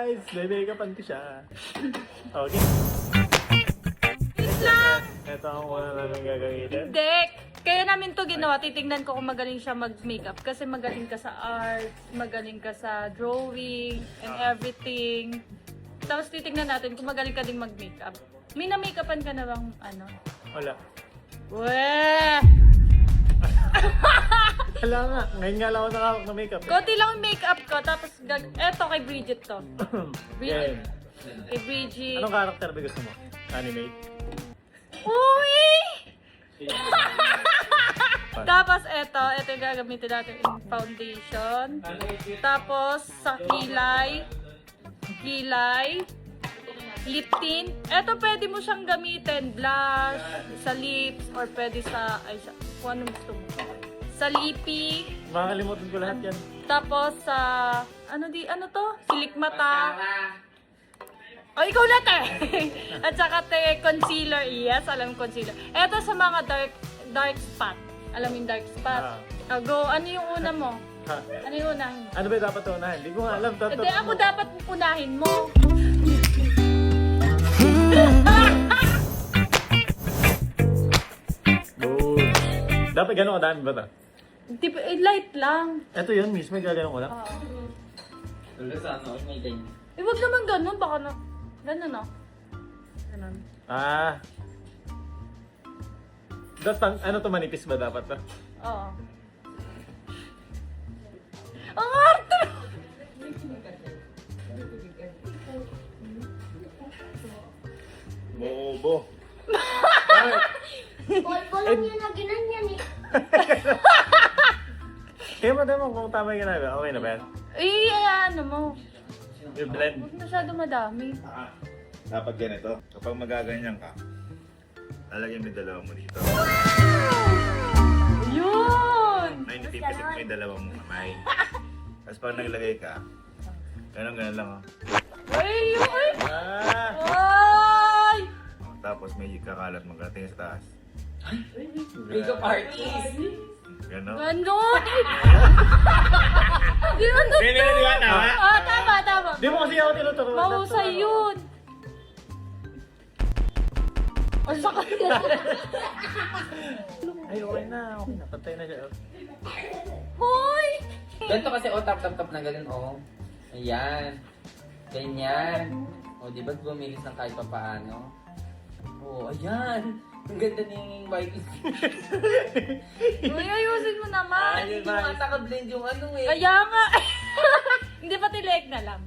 guys! Bebe-kapan ko siya. Okay. Wait lang! Ito ang una namin gagamitin. Hindi. Kaya namin to ginawa. Titingnan ko kung magaling siya mag-makeup. Kasi magaling ka sa art, magaling ka sa drawing, and everything. Tapos titingnan natin kung magaling ka ding mag-makeup. May na-makeupan ka na bang ano? Wala. Weh! Wala nga. Ngayon nga lang ako nakawak na makeup. Konti lang yung makeup ko. Tapos, eto kay Bridget to. Bridget. Yan. Kay Bridget. Anong character ba gusto mo? Anime? Uy! Tapos ito yung gagamitin natin yung foundation. Tapos sa kilay, lip tint. Ito pwede mo siyang gamitin, blush, sa lips, or pwede sa, kung anong gusto mo. Sa lippy. Makakalimutan ko lahat yan. Tapos sa, ano to? Silik mata. O, ikaw na te! At saka te, concealer. Yes, alam concealer. Ito sa mga dark spot. Alam yung dark spot? Go, ano yung una mo? Ha? Ano yung una? Ano ba dapat unahin? Hindi ko nga alam. Hindi, ako dapat unahin mo. Boom. Dapat gano'n kadami ba ito? Light lang. Ito yun mismo, gagano'n ko lang. Huwag naman ganun, baka na. Ganun na. Ganun. Ah. Dapat, ano to, manipis ba dapat to? Oo. Ang arte! Bobo. Bakit? Polvo lang yan na ginanyan eh. Kaya mo kung tama yung ginagawa. Okay na ba yan? Ano mo? Yung blend. Huwag masyado madami. Dapat ganito. Kapag magaganyan ka, lalagyan mo yung dalawa mo dito. Yun! Nainipipit mo yung dalawa mong kamay. Tapos pag naglagay ka, ganun lang oh. Ay! Ay! Ah! Ay! Tapos may kakalat mo tingin sa taas. Makeup artist! Ganon. Ganon! Di ba to? Hindi ba tama? Tama. Di mo kasi ako tinuturuan. Mahusay yun. Ang sakit na. Ay, okay na. Pantay na siya. Hoy! Ganito kasi tap na ganun oh. Ayan. Ganyan. O, di ba bumilis ng kahit papaano? Oh, ayan. Ang ganda ni white. Uy, ayusin mo naman. Hindi nga naka-blend yung ano eh. Kaya nga. Hindi pa tileg na lang.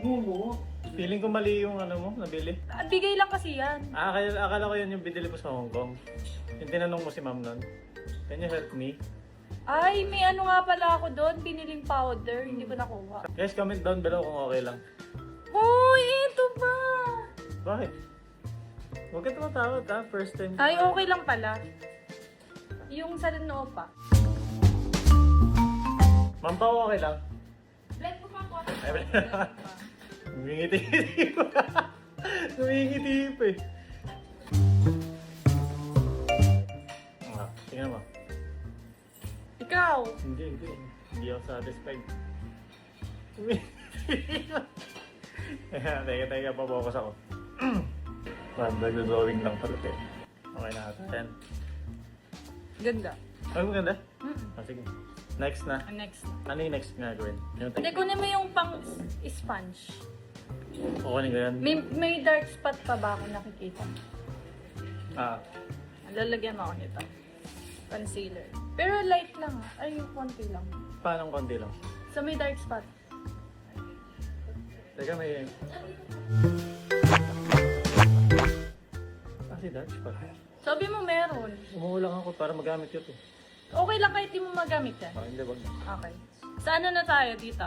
Mumu. Feeling ko mali yung ano mo, nabili. Bigay lang kasi yan. Akala ko yun yung binili ko sa Hong Kong. Yung tinanong mo si ma'am nun. Can you help me? Ay, may ano nga pala ako doon. Piniling powder. Hindi ko nakuha. Guys, comment down below kung okay lang. Uy, ito ba? Bakit? Huwag ka tumatawad ha, first time. Ay, okay lang pala. Yung sa noo pa. Ma'am pa, okay lang? Blend ko pa po. Ngumingiti-ngiti pa. Ngumingiti pa eh. Tingnan mo. Ikaw. Hindi ako satisfied. Teka, papokus ako. Nag-drawing lang pala eh. Okay na natin. Ganda. Ay, maganda? Mm-mm. Sige. Next na. Next. Ano yung next nga gawin? Hindi, kunin mo yung pang sponge. Kukunin ko yan. May dark spot pa ba ako nakikita? Ah, Lalagyan mo ako nito. Concealer. Pero light lang. Ay, yung konti lang. paano konti lang? So may dark spot. Teka, may... Kasi dark spot. Sabi mo meron. Umuulang ako para magamit yun eh. Okay lang kahit di mo magamit yan. Ah, hindi ba? Okay. Sa ano na tayo dito?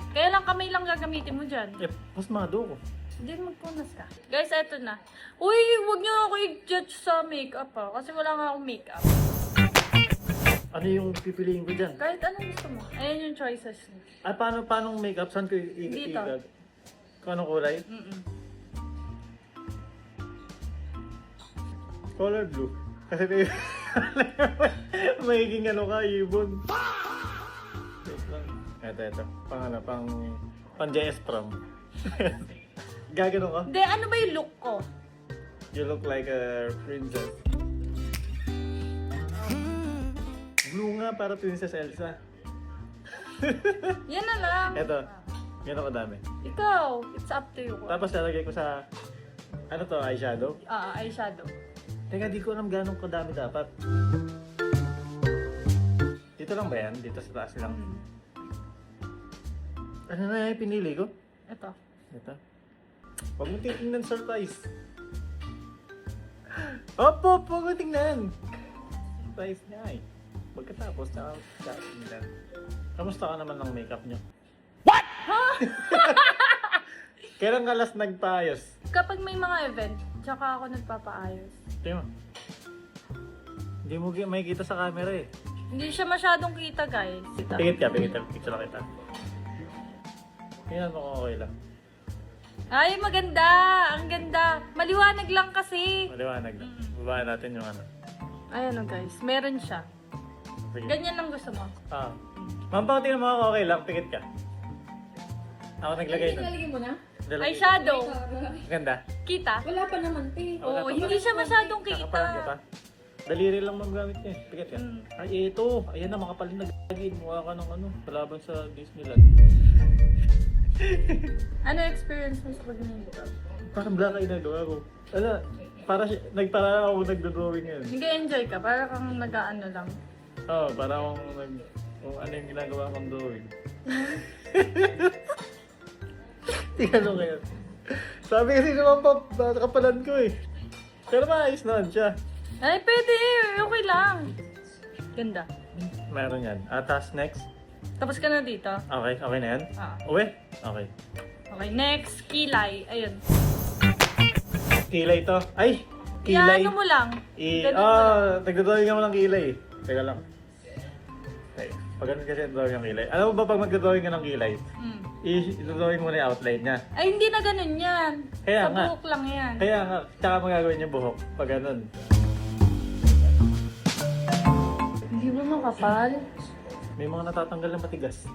Kaya lang kamay lang gagamitin mo dyan. Eh, pasmado ko. Hindi, magpunas ka. Guys, eto na. Uy, huwag niyo ako i-judge sa makeup ha. Kasi wala nga akong makeup. Ano yung pipiliin ko dyan? Kahit anong gusto mo. Ayan yung choices niyo. Ah, paano makeup? Saan ko Dito. Kung anong kulay? Mm-mm. Color blue. Kasi magiging ano ka, ibon. Wait lang. Ito. Pang On JS prom. Gaganon ka? Hindi, ano ba yung look ko? You look like a princess. Blue nga para Princess Elsa. Yan na lang. Eto, gano'n kadami. Ikaw, it's up to you. Tapos lalagay ko sa, ano to, eyeshadow? Eyeshadow. Teka, di ko alam gano'ng kadami dapat. Dito lang ba yan? Dito sa taas lang. Ano na yung pinili ko? Ito. Ito. Huwag mo titingnan surprise. Opo, huwag mo tingnan. Surprise niya eh. Pagkatapos, tsaka tingnan. Kamusta ka naman ng makeup niyo? What? Kailan ka last nagpaayos? Kapag may mga event, tsaka ako nagpapaayos. Tingnan mo. Hindi mo makikita sa camera eh. Hindi siya masyadong kita, guys. Pingit ka. Picture lang kita. Tingnan mo kung okay lang. Ay, maganda! Ang ganda! Maliwanag lang kasi. Maliwanag lang. Babaan natin yung ano. Ayan o guys, meron siya. Sige. Ganyan lang gusto mo. Ma'am, pang tingnan mo kung okay lang. Pingit ka. Ako naglagay nun. Nilalagay mo na? Eyeshadow. Ganda. kita? Wala pa naman, te. Wala Oo, pa. hindi siya masyadong Kakapalan kita. kita. Daliri lang magamit niya. Pingit ka. Ay, ito. Ayan na, makapal na gagawin. Mukha ka ng ano, palaban sa Disneyland. Ano experience mo sa pag-makeup? Parang black eye na gawa ko. Ala, para ako nagdo-drawing yan. Nag-enjoy ka? Para kang nag-ano lang. Oo, para akong kung ano yung ginagawa kong drawing. Tingnan mo kayo. Sabi kasi naman pa, nakapalan ko eh. Pero maayos naman siya. Ay, pwede. Okay lang. Ganda. Meron yan. Tapos next. Tapos ka na dito. Okay, okay na yan? Ah. Uwi? Okay. Okay, next. Kilay. Ayun. Kilay to. Ay! Kilay. Ano mo lang. Ganun mo lang. Nagdodrawing ako ng kilay eh. Teka lang. Okay. Pag ganun kasi drawing ng kilay. Alam mo ba pag magdodrawing ka ng kilay, i-drawing mo na yung outline niya. Ay, hindi na ganun yan. Kaya Sa nga. buhok lang yan. Kaya nga, tsaka magagawin yung buhok pag ganun. Hindi mo makapal. May mga natatanggal na matigas.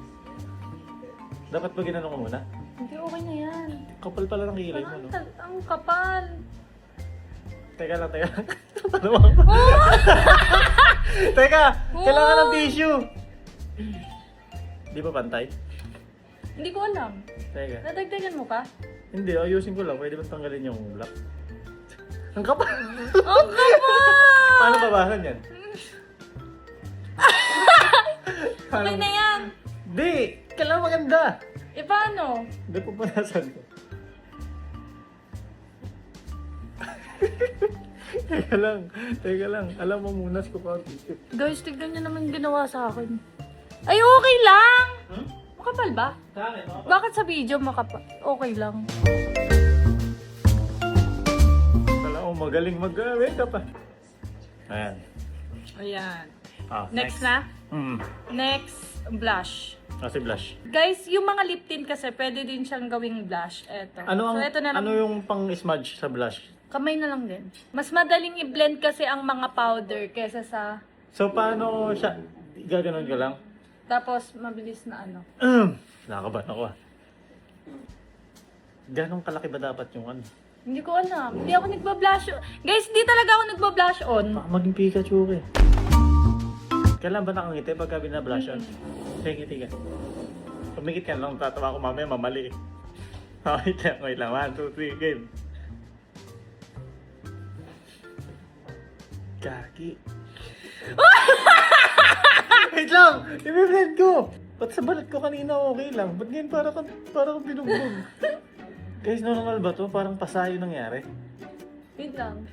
Dapat ba ginanong ko muna? Hindi, okay na yan. Kapal pala ng kilay mo, Parang no? ang kapal. Teka lang. Tanong ako. Teka! Kailangan ng tissue! Di ba pantay? Hindi ko alam. Teka. Nadagdagan mo pa? Hindi, ayusin ko lang. Pwede ba tanggalin yung black? Ang kapal! Ang kapal! Paano babasan yan? Okay na yan. Di! Kailangan maganda! E paano? Hindi ko panasan ko. Teka lang. Alam mo muna ko pa ang tissue. Guys, tignan nyo naman ginawa sa akin. Ay, okay lang! Makapal ba? Sa akin, no? Bakit sa video makapal? Okay lang. Kala ko magaling mag-makeup pa. Ayan. Ayan. Next. Na? Mm. Next, blush. Kasi blush. Guys, yung mga lip tint kasi, pwede din siyang gawing blush. Eto. Ano So, eto na lang. ano yung pang-smudge sa blush? Kamay na lang din. Mas madaling i-blend kasi ang mga powder kesa sa... So, paano siya? Gaganon ko lang? Tapos, mabilis na ano. Nakakabahan ako ah. Ganong kalaki ba dapat yung ano? Hindi ko alam. Hindi ako nagba-blush on. Guys, hindi talaga ako nagba-blush on. Baka maging Pikachu ka eh. Kailan ba nakangiti pagka binablush on? Tingin. Pumikit ka lang, tatawa ko mamaya mamali. Wait lang. 1, 2, 3, game. Kaki. Wait lang! I-blend ko! Ba't sa balat ko kanina okay lang? Ba't ngayon parang binugbog? Guys, normal ba to? Parang pasayo nangyari. Wait lang.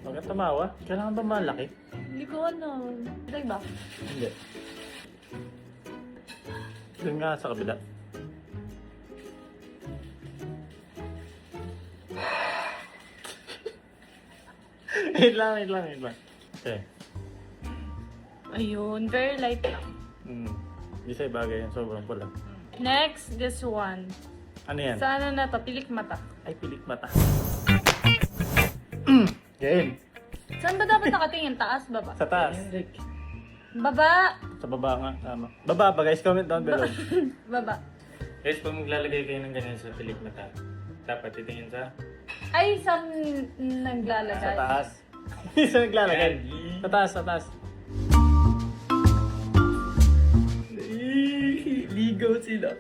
Huwag kang tamawa. Kailangan ba malaki? Hindi ko alam. Diba ba? Hindi. Doon nga sa kabila. wait lang. Okay. Ayun, very light lang. Di sa'yo bagay yung sobrang pula. Next, this one. Ano yan? Sa ano na to? Pilik mata. Ay, pilik mata. Game. Saan ba dapat nakatingin? Taas, baba? Sa taas. Baba! Sa baba nga. Tama. Baba ba guys? Comment down below. Baba. Guys, pag maglalagay kayo ng ganyan sa pilik mata, dapat titingin sa Ay, isang naglalagay. sa taas. Isa naglalagay. Sa taas, sa taas. Ligaw sila.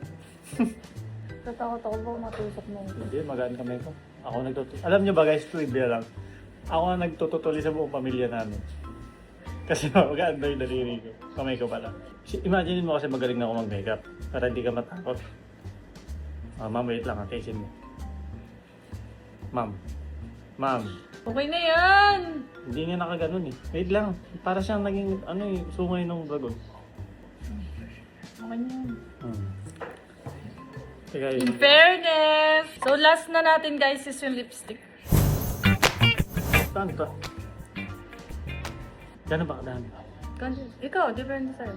Tatakot ako ba matusok mo? Hindi, magaan kami ko. Ako nagtutuloy. Alam nyo ba guys, trivia lang. Ako ang nagtutuloy sa buong pamilya namin. Kasi magaan daw yung daliri ko. Kamay ko pala. Imagine mo kasi magaling na ako mag-makeup. Para hindi ka matakot. Ma'am, wait lang. Attention mo. Ma'am. Ma'am. Okay na yan! Hindi nga nakaganon eh. Wait lang. Para siyang naging sungay ng dragon. Okay na yan. Teka, In fairness! So last na natin guys is yung lipstick. saan to? Gano'n ba kadami? Ikaw, depende sa'yo.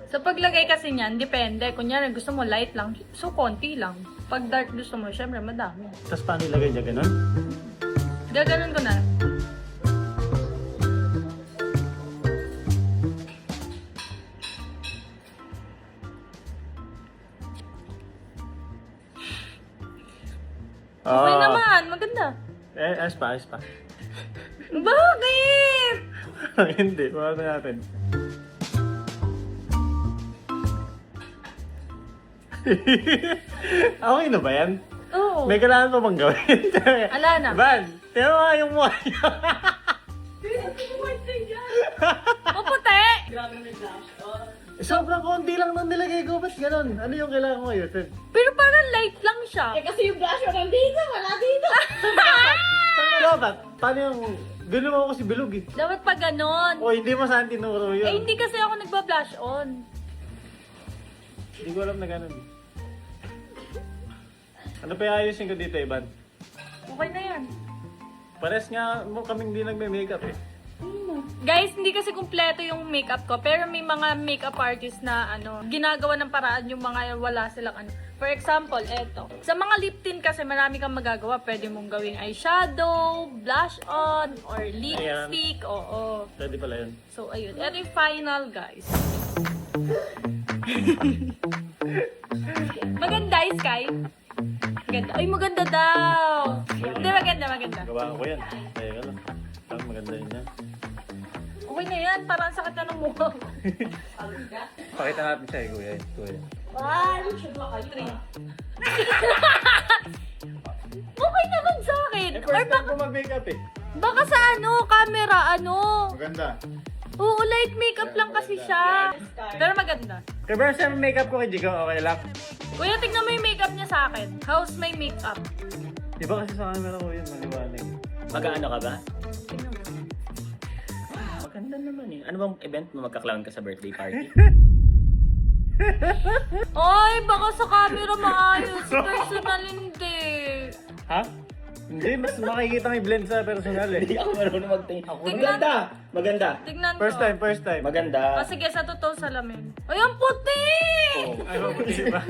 Sa paglagay kasi niyan, depende. Kunyari gusto mo light lang, so konti lang. Pag dark gusto mo, syempre madami. Tapos paano ilagay niya gano'n? Gaganon ko na. Okay naman, maganda. Ayos pa, ayos pa. Bakit? Hindi, paano natin? Okay na ba yan? Oo. May kailangan pa bang gawin? Ala na. Van, tiyan mo nga yung mukha niya. Maputi! Sobrang konti lang nang nilagay ko. Ba't ganun? Ano yung kailangan ko ayusin? Pero parang light lang siya. Kasi yung blush mo nandito, wala dito. Saan ka dapat? Paano yung... Gano'n ako kasi bilog eh. Dapat pa ganon. O hindi mo saan tinuro yun. Eh, hindi kasi ako nagba-blush on. Hindi ko alam na ganun. Ano pa yung ayusin ko dito, Ivan? Okay na yan. Pares nga mo kaming di nagme-makeup eh. Guys, hindi kasi kumpleto yung makeup ko. Pero may mga makeup artist na ginagawa ng paraan yung mga wala silang For example, eto. Sa mga lip tint kasi marami kang magagawa. Pwede mong gawing eyeshadow, blush on, or lipstick. Oo. Pwede pala yun. So, ayun. Ito yung final, guys. Maganda, Sky. Maganda. Ay, maganda daw. Hindi, maganda. Gawa ko yan. Kaya ka lang. Parang maganda yun yan. Okay na yan. Parang sakit na ng mukha. Pakita natin siya eh, kuya. Kuya. 1, 2, 3. Okay naman sa akin. Eh, Or first time ko mag-makeup eh. baka sa camera, Maganda. Oo, light makeup lang kasi siya. Pero maganda. Kaya first time makeup ko kay Jigo, okay lang. Kuya, tignan mo yung makeup niya sa akin. How's my makeup? Di ba kasi sa camera ko yun, maliwanag. Mag-ano ka ba? Tignan mo. Maganda naman eh. Ano bang event mo magka-clown ka sa birthday party? Ay, baka sa camera maayos. Personal hindi. Ha? Hindi, mas makikita may blend sa personal eh. Hindi ako marunong magtingin. Tignan. Maganda! Tignan mo. First time. Maganda! Sige, sa totoo salamin. Ay, ang puti! Ay, mabuti ba?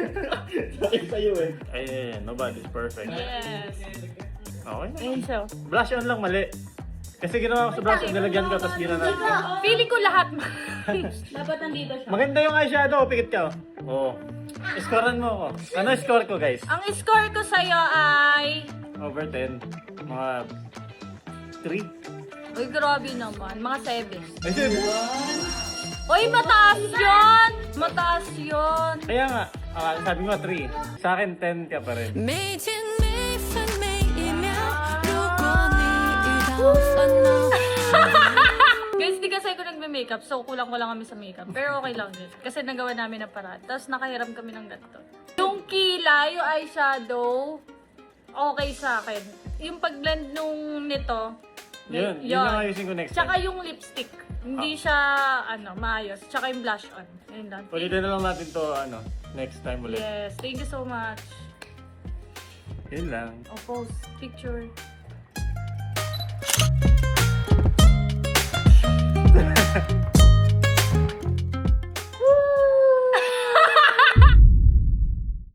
Bakit sa'yo eh? Ay, nobody's perfect. Yes. Okay na. Ayun siya. Blush on lang mali. Kasi ginawa ko sa blush on, nilagyan ko, tapos ginawa ko. Feeling ko lahat. Dapat nandito siya. Maganda yung eyeshadow, pikit ka. Oo. Scorean mo ako. Ano score ko guys? Ang score ko sa'yo ay... Over 10. Mga 3. Uy, grabe naman. Mga 7. Ay, sir. Uy, mataas yun! Mataas yun! Kaya nga, sabi mo 3. Sa akin 10 ka pa rin. 每天每分每一秒，如果你遇到烦恼。 Guys, di kasi ako nagme-makeup, so kulang kami sa makeup. Pero okay lang din. Kasi nagawa namin ng paraan. Tapos nakahiram kami ng ganito. Yung kilay, yung eyeshadow, okay sa akin. Yung pag-blend nung nito, Yun lang ayusin ko next Tsaka time. yung lipstick, hindi siya, maayos. Tsaka yung blush on. Yun lang. Ulitin na lang natin to, next time ulit. Yes, thank you so much. Yun lang. I'll post picture.